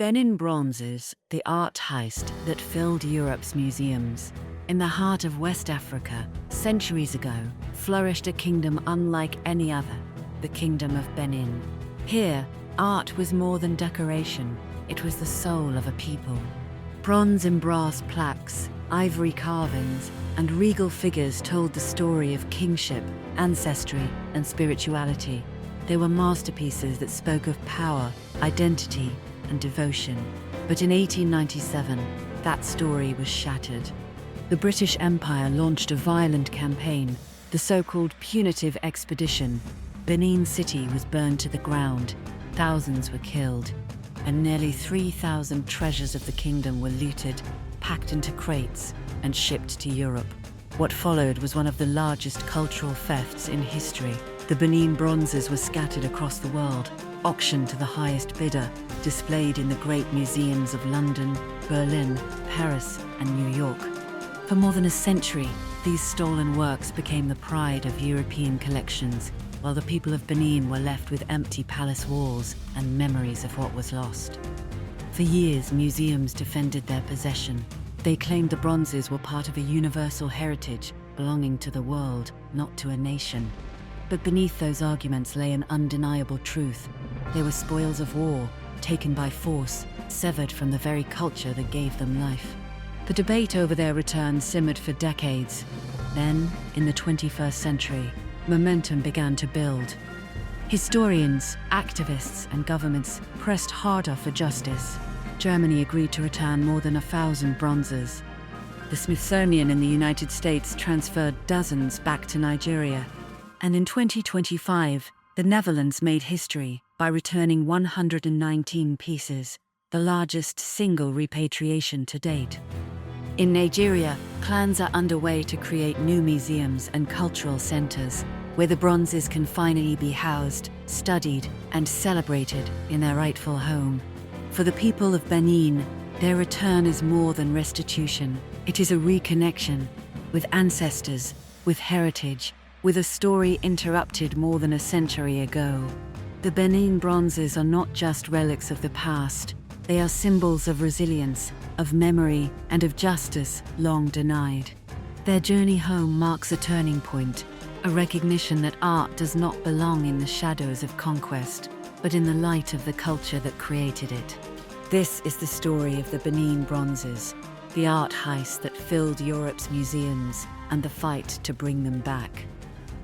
Benin Bronzes, the art heist that filled Europe's museums. In the heart of West Africa, centuries ago, flourished a kingdom unlike any other, the Kingdom of Benin. Here, art was more than decoration, it was the soul of a people. Bronze and brass plaques, ivory carvings, and regal figures told the story of kingship, ancestry, and spirituality. They were masterpieces that spoke of power, identity, and devotion. But in 1897, that story was shattered. The British Empire launched a violent campaign, the so-called punitive expedition. Benin City was burned to the ground, thousands were killed, and nearly 3,000 treasures of the kingdom were looted, packed into crates, and shipped to Europe. What followed was one of the largest cultural thefts in history. The Benin Bronzes were scattered across the world, auctioned to the highest bidder, displayed in the great museums of London, Berlin, Paris, and New York. For more than a century, these stolen works became the pride of European collections, while the people of Benin were left with empty palace walls and memories of what was lost. For years, museums defended their possession. They claimed the bronzes were part of a universal heritage belonging to the world, not to a nation. But beneath those arguments lay an undeniable truth. They were spoils of war, taken by force, severed from the very culture that gave them life. The debate over their return simmered for decades. Then, in the 21st century, momentum began to build. Historians, activists, and governments pressed harder for justice. Germany agreed to return more than 1,000 bronzes. The Smithsonian in the United States transferred dozens back to Nigeria. And in 2025, the Netherlands made history by returning 119 pieces, the largest single repatriation to date. In Nigeria, plans are underway to create new museums and cultural centers where the bronzes can finally be housed, studied, and celebrated in their rightful home. For the people of Benin, their return is more than restitution. It is a reconnection with ancestors, with heritage, with a story interrupted more than a century ago. The Benin Bronzes are not just relics of the past. They are symbols of resilience, of memory, and of justice long denied. Their journey home marks a turning point, a recognition that art does not belong in the shadows of conquest, but in the light of the culture that created it. This is the story of the Benin Bronzes, the art heist that filled Europe's museums, and the fight to bring them back.